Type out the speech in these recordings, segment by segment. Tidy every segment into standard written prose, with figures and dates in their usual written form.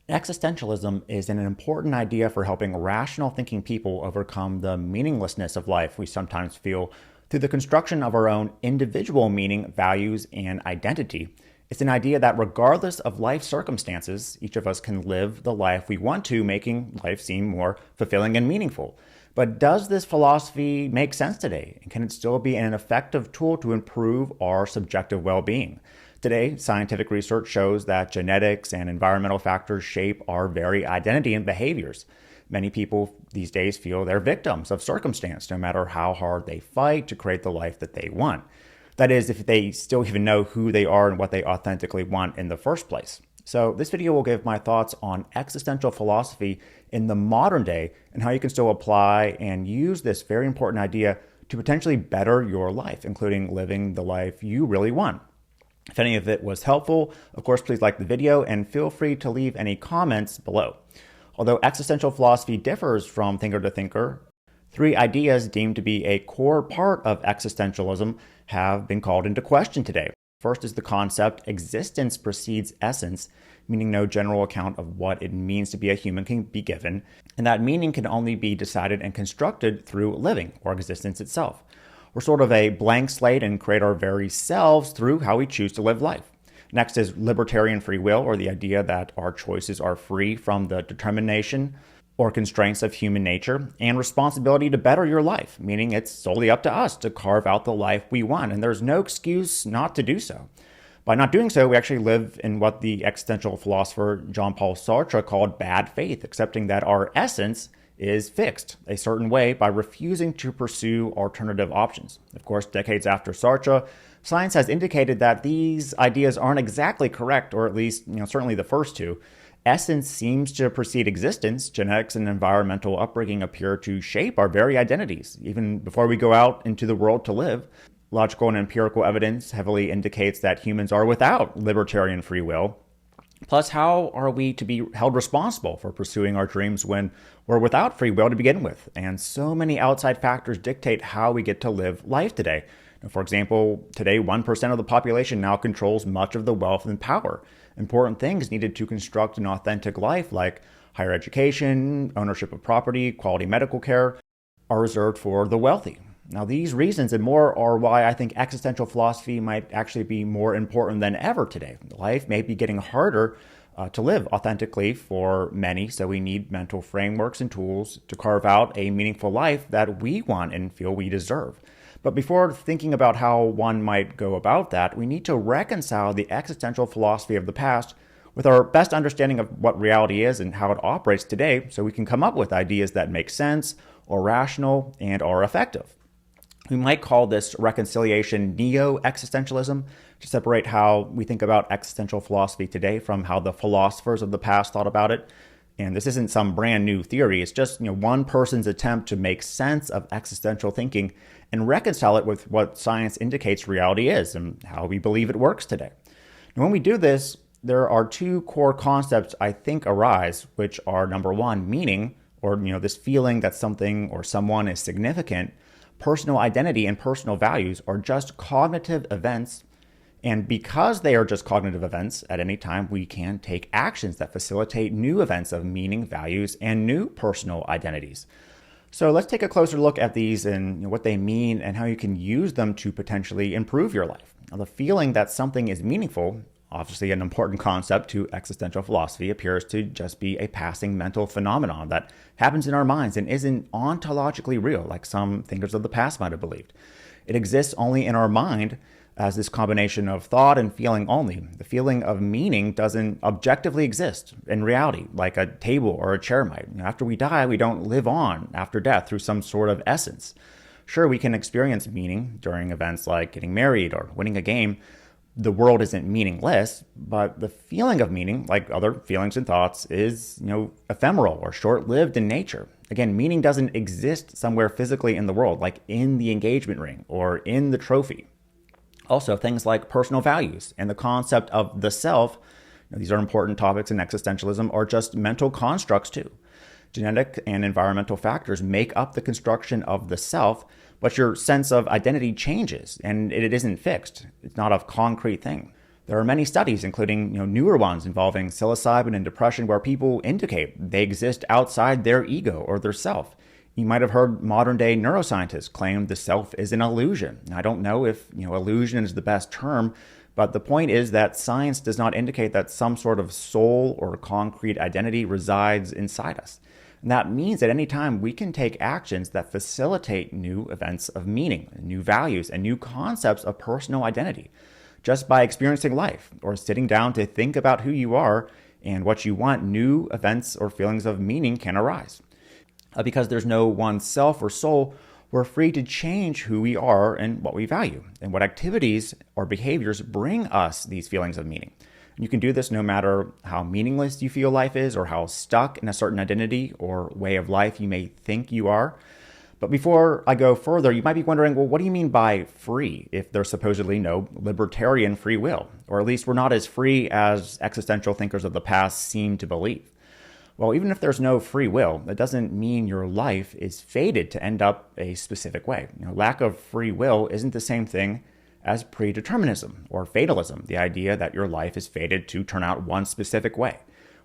Existentialism is an important idea for helping rational thinking people overcome the meaninglessness of life we sometimes feel through the construction of our own individual meaning, values, and identity. It's an idea that regardless of life circumstances, each of us can live the life we want to, making life seem more fulfilling and meaningful. But does this philosophy make sense today? And can it still be an effective tool to improve our subjective well-being? Today, scientific research shows that genetics and environmental factors shape our very identity and behaviors. Many people these days feel they're victims of circumstance, no matter how hard they fight to create the life that they want. That is, if they still even know who they are and what they authentically want in the first place. So this video will give my thoughts on existential philosophy in the modern day and how you can still apply and use this very important idea to potentially better your life, including living the life you really want. If any of it was helpful, of course, please like the video and feel free to leave any comments below. Although existential philosophy differs from thinker to thinker, three ideas deemed to be a core part of existentialism have been called into question today. First is the concept existence precedes essence, meaning no general account of what it means to be a human can be given, and that meaning can only be decided and constructed through living or existence itself. We're sort of a blank slate and create our very selves through how we choose to live life. Next is libertarian free will, or the idea that our choices are free from the determination or constraints of human nature, and responsibility to better your life, meaning it's solely up to us to carve out the life we want, and there's no excuse not to do so. By not doing so, we actually live in what the existential philosopher Jean-Paul Sartre called bad faith, accepting that our essence is fixed a certain way by refusing to pursue alternative options. Of course, decades after Sartre, science has indicated that these ideas aren't exactly correct, or at least, certainly the first two. Essence seems to precede existence. Genetics and environmental upbringing appear to shape our very identities, even before we go out into the world to live. Logical and empirical evidence heavily indicates that humans are without libertarian free will. Plus, how are we to be held responsible for pursuing our dreams when we're without free will to begin with? And so many outside factors dictate how we get to live life today. For example, today 1% of the population now controls much of the wealth and power. Important things needed to construct an authentic life, like higher education, ownership of property, quality medical care, are reserved for the wealthy. Now, these reasons and more are why I think existential philosophy might actually be more important than ever today. Life may be getting harder to live authentically for many, so we need mental frameworks and tools to carve out a meaningful life that we want and feel we deserve. But before thinking about how one might go about that, we need to reconcile the existential philosophy of the past with our best understanding of what reality is and how it operates today, so we can come up with ideas that make sense, are rational, and are effective. We might call this reconciliation Neo-existentialism to separate how we think about existential philosophy today from how the philosophers of the past thought about it. And this isn't some brand new theory. It's just one person's attempt to make sense of existential thinking and reconcile it with what science indicates reality is and how we believe it works today. And when we do this, there are two core concepts I think arise, which are number one, meaning, or this feeling that something or someone is significant. Personal identity and personal values are just cognitive events, and because they are just cognitive events, at any time we can take actions that facilitate new events of meaning, values, and new personal identities. So let's take a closer look at these and what they mean and how you can use them to potentially improve your life. Now, the feeling that something is meaningful, obviously an important concept to existential philosophy, appears to just be a passing mental phenomenon that happens in our minds and isn't ontologically real, like some thinkers of the past might have believed. It exists only in our mind as this combination of thought and feeling only. The feeling of meaning doesn't objectively exist in reality, like a table or a chair might. After we die, we don't live on after death through some sort of essence. Sure, we can experience meaning during events like getting married or winning a game. The world isn't meaningless, but the feeling of meaning, like other feelings and thoughts, is, ephemeral or short-lived in nature. Again, meaning doesn't exist somewhere physically in the world, like in the engagement ring or in the trophy. Also, things like personal values and the concept of the self, these are important topics in existentialism, are just mental constructs too. Genetic and environmental factors make up the construction of the self, but your sense of identity changes and it isn't fixed. It's not a concrete thing. There are many studies, including newer ones involving psilocybin and depression, where people indicate they exist outside their ego or their self. You might have heard modern day neuroscientists claim the self is an illusion. I don't know if illusion is the best term, but the point is that science does not indicate that some sort of soul or concrete identity resides inside us. And that means at any time we can take actions that facilitate new events of meaning, new values, and new concepts of personal identity. Just by experiencing life or sitting down to think about who you are and what you want, new events or feelings of meaning can arise. Because there's no one self or soul, we're free to change who we are and what we value, and what activities or behaviors bring us these feelings of meaning. And you can do this no matter how meaningless you feel life is, or how stuck in a certain identity or way of life you may think you are. But before I go further, you might be wondering, well, what do you mean by free if there's supposedly no libertarian free will? Or at least we're not as free as existential thinkers of the past seem to believe. Well, even if there's no free will, that doesn't mean your life is fated to end up a specific way. Lack of free will isn't the same thing as predeterminism or fatalism, the idea that your life is fated to turn out one specific way.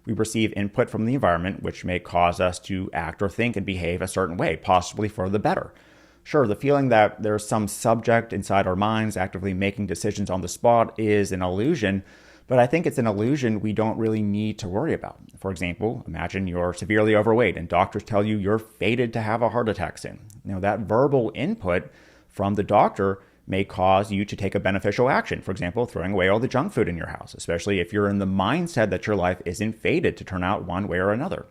We receive input from the environment, which may cause us to act or think and behave a certain way, possibly for the better. Sure, the feeling that there's some subject inside our minds actively making decisions on the spot is an illusion, but I think it's an illusion we don't really need to worry about. For example, imagine you're severely overweight and doctors tell you you're fated to have a heart attack soon. That verbal input from the doctor may cause you to take a beneficial action. For example, throwing away all the junk food in your house, especially if you're in the mindset that your life isn't fated to turn out one way or another.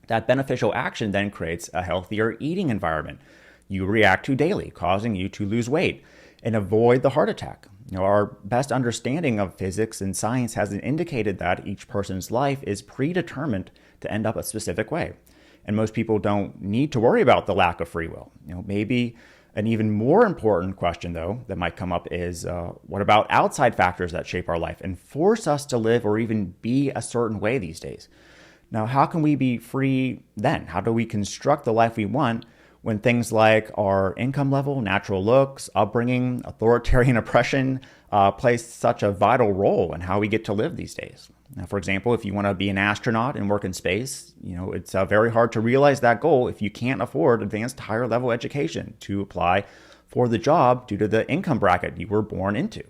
That beneficial action then creates a healthier eating environment you react to daily, causing you to lose weight and avoid the heart attack. Our best understanding of physics and science has indicated that each person's life is predetermined to end up a specific way. And most people don't need to worry about the lack of free will. Maybe an even more important question, though, that might come up is, what about outside factors that shape our life and force us to live or even be a certain way these days? Now, how can we be free then? How do we construct the life we want when things like our income level, natural looks, upbringing, authoritarian oppression play such a vital role in how we get to live these days? Now, for example, if you want to be an astronaut and work in space, it's very hard to realize that goal if you can't afford advanced higher level education to apply for the job due to the income bracket you were born into.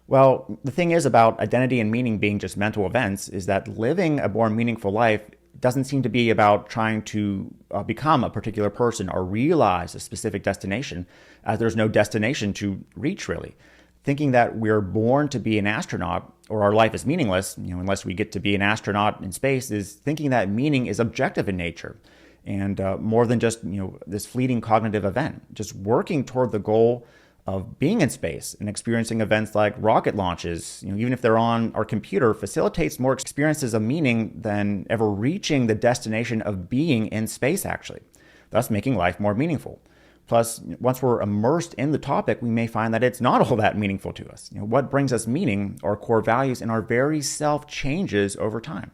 Well, the thing is about identity and meaning being just mental events is that living a more meaningful life doesn't seem to be about trying to become a particular person or realize a specific destination, as there's no destination to reach, really. Thinking that we're born to be an astronaut or our life is meaningless, unless we get to be an astronaut in space, is thinking that meaning is objective in nature and more than just this fleeting cognitive event. Just working toward the goal of being in space and experiencing events like rocket launches, even if they're on our computer, facilitates more experiences of meaning than ever reaching the destination of being in space, actually, thus making life more meaningful. Plus, once we're immersed in the topic, we may find that it's not all that meaningful to us. What brings us meaning, our core values, and our very self changes over time.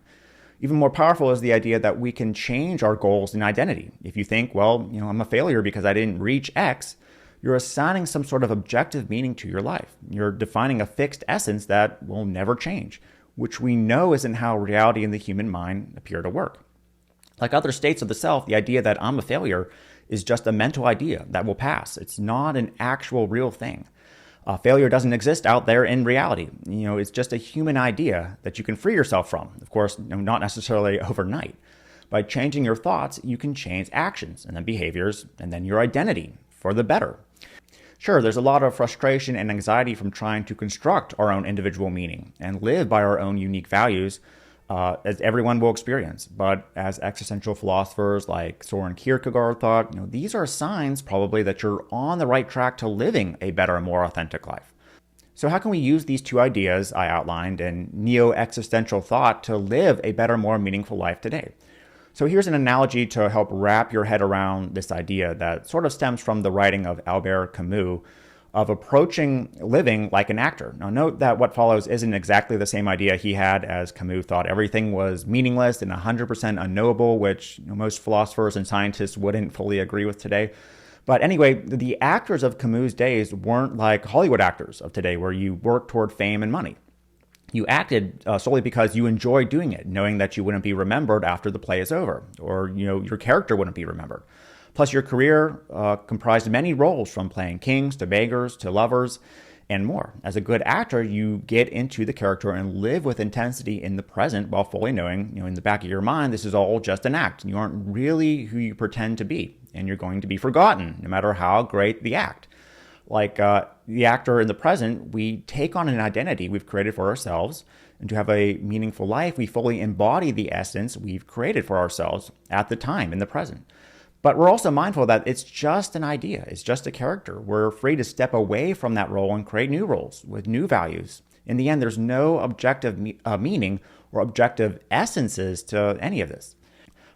Even more powerful is the idea that we can change our goals and identity. If you think, well, I'm a failure because I didn't reach X, you're assigning some sort of objective meaning to your life. You're defining a fixed essence that will never change, which we know isn't how reality and the human mind appear to work. Like other states of the self, the idea that I'm a failure is just a mental idea that will pass. It's not an actual real thing. Failure doesn't exist out there in reality. It's just a human idea that you can free yourself from. Of course, not necessarily overnight. By changing your thoughts, you can change actions and then behaviors and then your identity for the better. Sure, there's a lot of frustration and anxiety from trying to construct our own individual meaning and live by our own unique values, as everyone will experience. But as existential philosophers like Soren Kierkegaard thought, these are signs probably that you're on the right track to living a better and more authentic life. So how can we use these two ideas I outlined in neo-existential thought to live a better, more meaningful life today? So here's an analogy to help wrap your head around this idea that sort of stems from the writing of Albert Camus of approaching living like an actor. Now note that what follows isn't exactly the same idea he had, as Camus thought everything was meaningless and 100% unknowable, which most philosophers and scientists wouldn't fully agree with today. But anyway, the actors of Camus' days weren't like Hollywood actors of today, where you work toward fame and money. You acted solely because you enjoyed doing it, knowing that you wouldn't be remembered after the play is over, or your character wouldn't be remembered. Plus, your career comprised many roles, from playing kings to beggars to lovers and more. As a good actor, you get into the character and live with intensity in the present while fully knowing, in the back of your mind, this is all just an act. You aren't really who you pretend to be, and you're going to be forgotten no matter how great the act. Like the actor in the present, we take on an identity we've created for ourselves, and to have a meaningful life, we fully embody the essence we've created for ourselves at the time in the present. But we're also mindful that it's just an idea. It's just a character. We're free to step away from that role and create new roles with new values. In the end, there's no objective meaning or objective essences to any of this.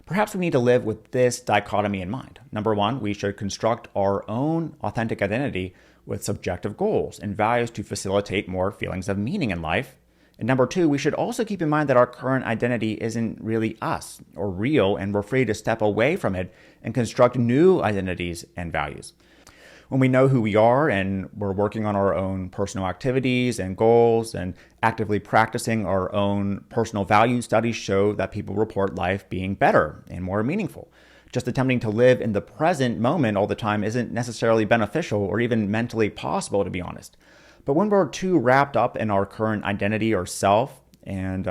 Perhaps we need to live with this dichotomy in mind. Number one, we should construct our own authentic identity with subjective goals and values to facilitate more feelings of meaning in life. And number two, we should also keep in mind that our current identity isn't really us or real, and we're free to step away from it and construct new identities and values. When we know who we are and we're working on our own personal activities and goals and actively practicing our own personal value, studies show that people report life being better and more meaningful. Just attempting to live in the present moment all the time isn't necessarily beneficial or even mentally possible, to be honest. But when we're too wrapped up in our current identity or self and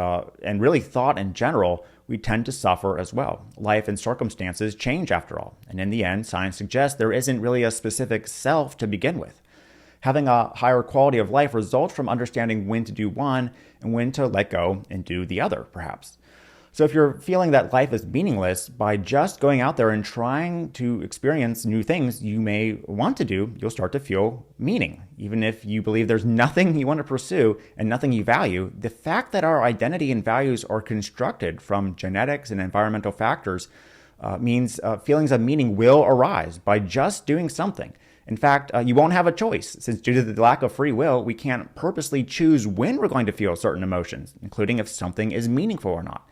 really thought in general, we tend to suffer as well. Life and circumstances change after all. And in the end, science suggests there isn't really a specific self to begin with. Having a higher quality of life results from understanding when to do one and when to let go and do the other, perhaps. So if you're feeling that life is meaningless, by just going out there and trying to experience new things you may want to do, you'll start to feel meaning. Even if you believe there's nothing you want to pursue and nothing you value, the fact that our identity and values are constructed from genetics and environmental factors means feelings of meaning will arise by just doing something. In fact, you won't have a choice, since due to the lack of free will, we can't purposely choose when we're going to feel certain emotions, including if something is meaningful or not.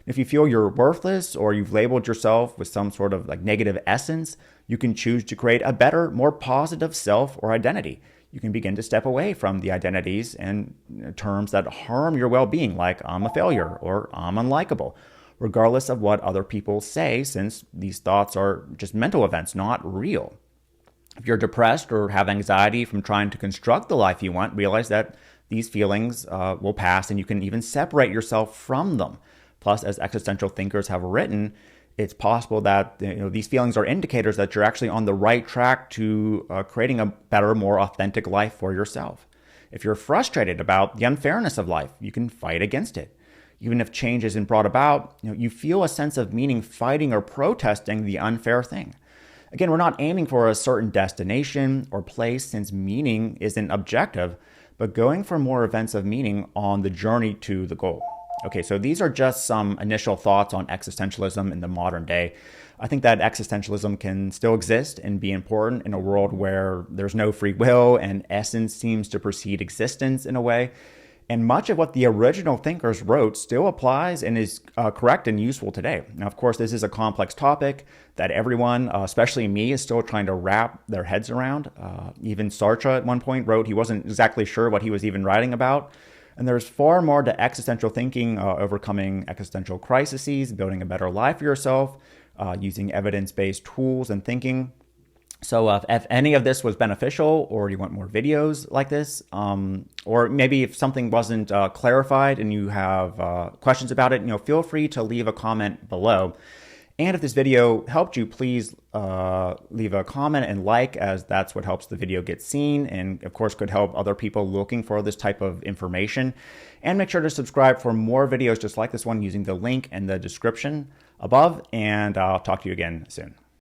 If you feel you're worthless or you've labeled yourself with some sort of negative essence, you can choose to create a better, more positive self or identity. You can begin to step away from the identities and terms that harm your well-being, like I'm a failure or I'm unlikable, regardless of what other people say, since these thoughts are just mental events, not real. If you're depressed or have anxiety from trying to construct the life you want, realize that these feelings will pass, and you can even separate yourself from them. Plus, as existential thinkers have written, it's possible that these feelings are indicators that you're actually on the right track to creating a better, more authentic life for yourself. If you're frustrated about the unfairness of life, you can fight against it. Even if change isn't brought about, you feel a sense of meaning fighting or protesting the unfair thing. Again, we're not aiming for a certain destination or place, since meaning isn't objective, but going for more events of meaning on the journey to the goal. Okay, so these are just some initial thoughts on existentialism in the modern day. I think that existentialism can still exist and be important in a world where there's no free will and essence seems to precede existence in a way. And much of what the original thinkers wrote still applies and is correct and useful today. Now, of course, this is a complex topic that everyone, especially me, is still trying to wrap their heads around. Even Sartre at one point wrote he wasn't exactly sure what he was even writing about. And there's far more to existential thinking, overcoming existential crises, building a better life for yourself, using evidence-based tools and thinking. So if any of this was beneficial, or you want more videos like this, or maybe if something wasn't clarified and you have questions about it, feel free to leave a comment below. And if this video helped you, please leave a comment and like, as that's what helps the video get seen, and of course could help other people looking for this type of information. And make sure to subscribe for more videos just like this one using the link in the description above, and I'll talk to you again soon.